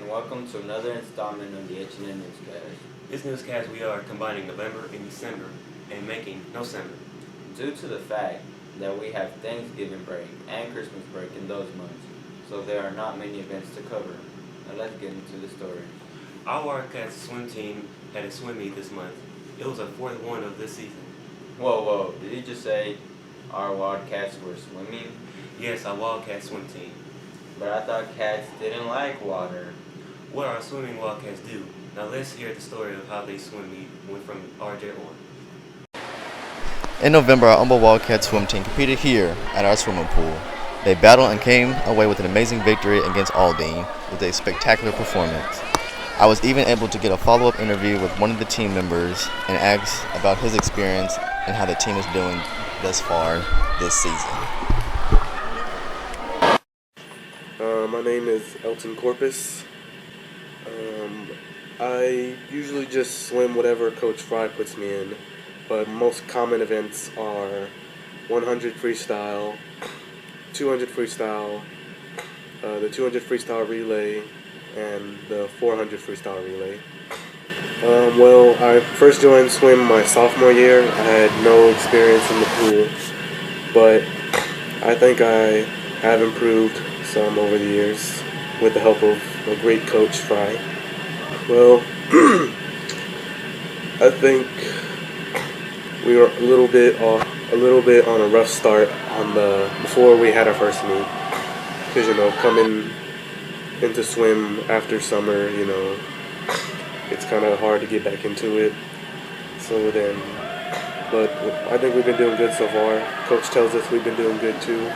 and welcome to another installment of the H&N Newscast. This newscast we are combining November and December and making Nocember. Due to the fact that we have Thanksgiving break and Christmas break in those months, so there are not many events to cover. Now let's get into the story. Our Wildcats swim team had a swim meet this month. It was our fourth one of this season. Whoa, did you just say our Wildcats were swimming? Yes, our Wildcat swim team. But I thought cats didn't like water. What our swimming Wildcats do. Now let's hear the story of how they swim meet went from RJ on. In November, our Humble Wildcat swim team competed here at our swimming pool. They battled and came away with an amazing victory against Aldine with a spectacular performance. I was even able to get a follow-up interview with one of the team members and ask about his experience and how the team is doing thus far this season. My name is Elton Corpus. I usually just swim whatever Coach Fry puts me in, but most common events are 100 freestyle, 200 freestyle, the 200 freestyle relay, and the 400 freestyle relay. Well, I first joined swim my sophomore year. I had no experience in the pool, but I think I have improved some over the years with the help of a great coach, Fry. Well, I think we were a little bit on a rough start before we had our first meet, because coming into swim after summer, it's kind of hard to get back into it. But I think we've been doing good so far. Coach tells us we've been doing good too.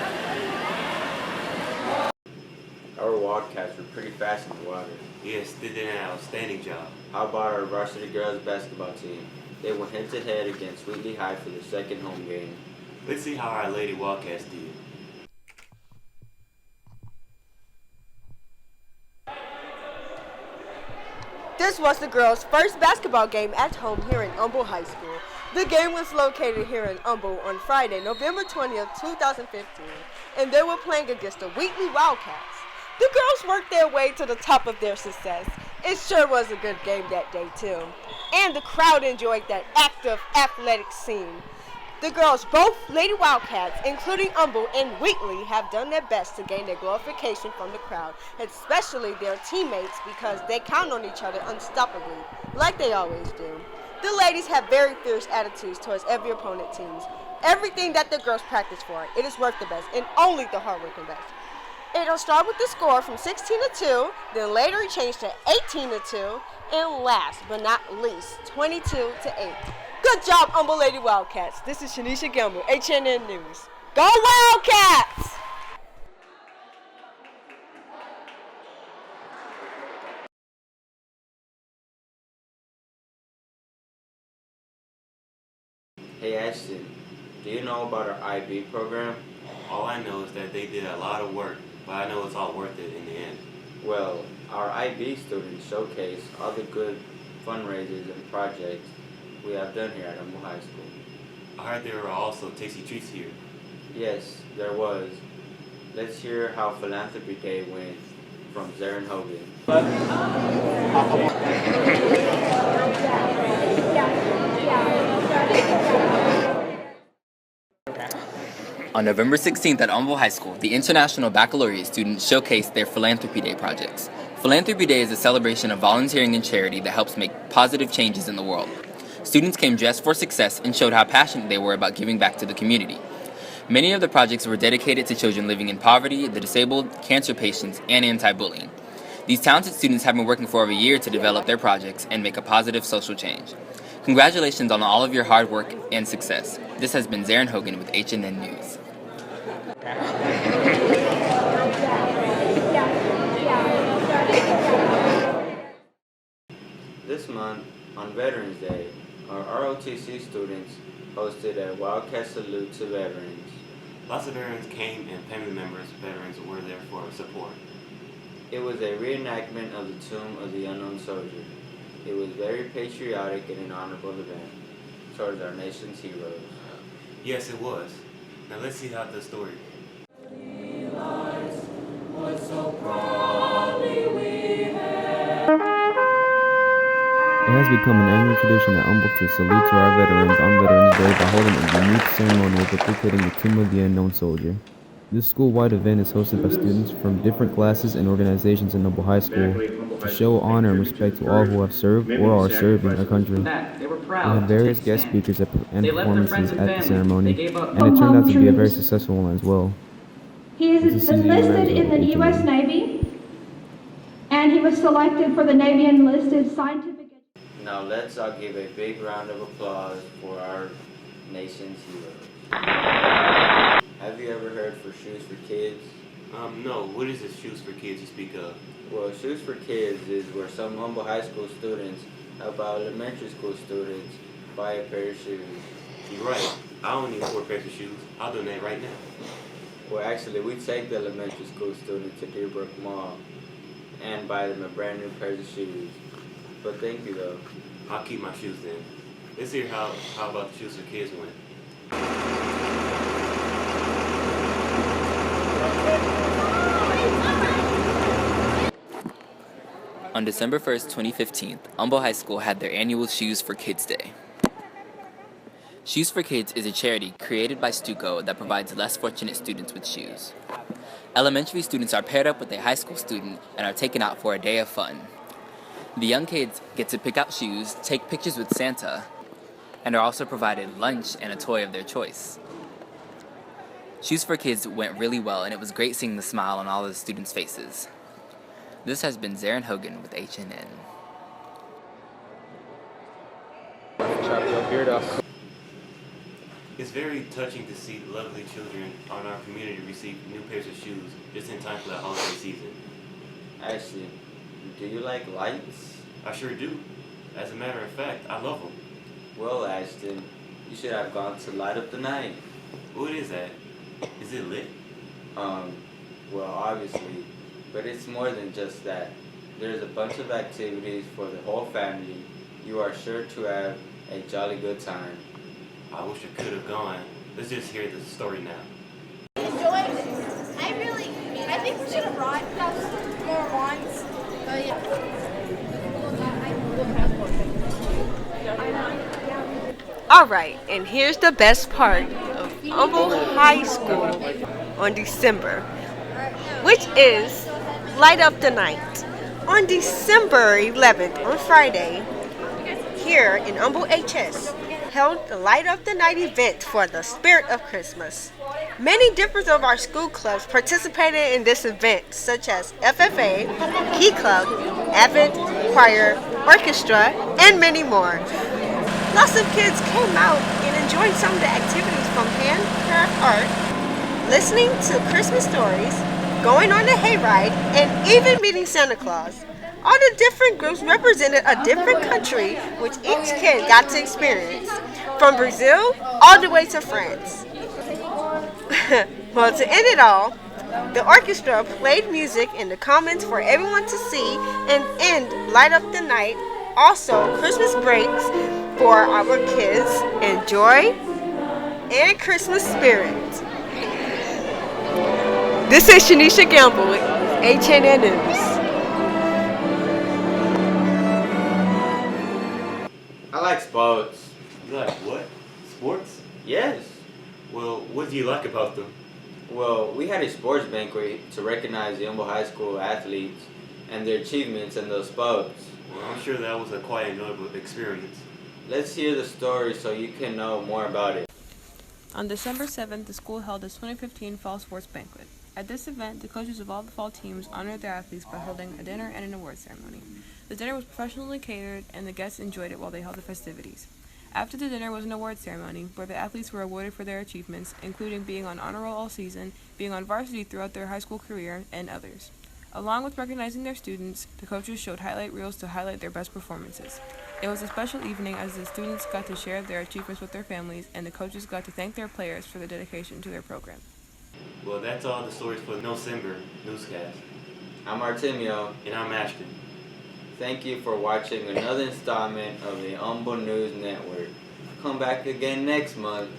Our Wildcats were pretty fast in the water. Yes, they did an outstanding job. How about our varsity girls basketball team? They went head-to-head against Wheatley High for their second home game. Let's see how our Lady Wildcats did. This was the girls' first basketball game at home here in Humble High School. The game was located here in Humble on Friday, November 20th, 2015, and they were playing against the Wheatley Wildcats. The girls worked their way to the top of their success. It sure was a good game that day, too. And the crowd enjoyed that active, athletic scene. The girls, both Lady Wildcats, including Humble and Wheatley, have done their best to gain their glorification from the crowd, especially their teammates, because they count on each other unstoppably, like they always do. The ladies have very fierce attitudes towards every opponent teams. Everything that the girls practice for, it is worth the best, and only the hardworking best. It'll start with the score from 16-2, then later it changed to 18-2, and last but not least, 22-8. Good job, Humble Lady Wildcats. This is Shanisha Gilmer, H&N News. Go Wildcats! Hey Ashton, do you know about our IB program? All I know is that they did a lot of work, but I know it's all worth it in the end. Well, our IB students showcase all the good fundraisers and projects we have done here at Humble High School. I heard there were also tasty treats here. Yes, there was. Let's hear how Philanthropy Day went from Zarin Hogan. On November 16th at Humble High School, the International Baccalaureate students showcased their Philanthropy Day projects. Philanthropy Day is a celebration of volunteering and charity that helps make positive changes in the world. Students came dressed for success and showed how passionate they were about giving back to the community. Many of the projects were dedicated to children living in poverty, the disabled, cancer patients, and anti-bullying. These talented students have been working for over a year to develop their projects and make a positive social change. Congratulations on all of your hard work and success. This has been Zarin Hogan with H&N News. This month, on Veterans Day, our ROTC students hosted a Wildcat salute to veterans. Lots of veterans came and family members of veterans were there for support. It was a reenactment of the Tomb of the Unknown Soldier. It was very patriotic and an honorable event towards our nation's heroes. Yes, it was. Now let's see how the story. So proudly we have has become an annual tradition at Humboldt to salute to our veterans on Veterans Day by holding a unique ceremony duplicating the Tomb of the Unknown Soldier. This school-wide event is hosted by students from different classes and organizations in Humboldt High School to show honor and respect to all who have served or are serving our country. We had various guest speakers and performances at the ceremony, and it turned out to be a very successful one as well. He is enlisted in the U.S. Navy, and he was selected for the Navy Enlisted Scientific. Now let's all give a big round of applause for our nation's heroes. Have you ever heard for Shoes for Kids? No. What is this Shoes for Kids you speak of? Well, Shoes for Kids is where some Humboldt High School students help out elementary school students buy a pair of shoes. You're right. I don't need 4 pairs of shoes. I'll donate right now. Well, actually, we take the elementary school students to Deerbrook Mall and buy them a brand new pair of shoes. But thank you, though. I'll keep my shoes then. Let's hear how about the Shoes for Kids went. On December 1st, 2015, Humboldt High School had their annual Shoes for Kids Day. Shoes for Kids is a charity created by Stuco that provides less fortunate students with shoes. Elementary students are paired up with a high school student and are taken out for a day of fun. The young kids get to pick out shoes, take pictures with Santa, and are also provided lunch and a toy of their choice. Shoes for Kids went really well, and it was great seeing the smile on all of the students' faces. This has been Zarin Hogan with HNN. It's very touching to see lovely children in our community receive new pairs of shoes just in time for the holiday season. Actually, do you like lights? I sure do. As a matter of fact, I love them. Well, Ashton, you should have gone to Light Up the Night. What is that? Is it lit? Well, obviously, but it's more than just that. There's a bunch of activities for the whole family. You are sure to have a jolly good time. I wish I could have gone. Let's just hear the story now. Enjoyed it. I think we should have brought more wands. Alright, and here's the best part of Humboldt High School on December, which is Light Up the Night. On December 11th, on Friday, here in Humboldt HS, held the Light Up the Night event for the spirit of Christmas. Many different of our school clubs participated in this event, such as FFA, Key Club, Advent, Choir, Orchestra, and many more. Lots of kids came out and enjoyed some of the activities from handcraft art, listening to Christmas stories, going on a hayride, and even meeting Santa Claus. All the different groups represented a different country, which each kid got to experience, from Brazil all the way to France. Well, to end it all, the orchestra played music in the commons for everyone to see and end Light Up the Night. Also, Christmas breaks for our kids. Enjoy and Christmas spirit. This is Shanisha Gamble with HNN News. I like sports. You like what? Sports? Yes. Well, what do you like about them? Well, we had a sports banquet to recognize the Humboldt High School athletes and their achievements in those sports. Well, I'm sure that was a quite enjoyable experience. Let's hear the story so you can know more about it. On December 7th, the school held its 2015 Fall Sports Banquet. At this event, the coaches of all the fall teams honored their athletes by holding a dinner and an award ceremony. The dinner was professionally catered, and the guests enjoyed it while they held the festivities. After the dinner was an award ceremony, where the athletes were awarded for their achievements, including being on honor roll all season, being on varsity throughout their high school career, and others. Along with recognizing their students, the coaches showed highlight reels to highlight their best performances. It was a special evening as the students got to share their achievements with their families, and the coaches got to thank their players for their dedication to their program. Well, that's all the stories for the Nocember newscast. I'm Artemio. And I'm Ashton. Thank you for watching another installment of the Humboldt News Network. Come back again next month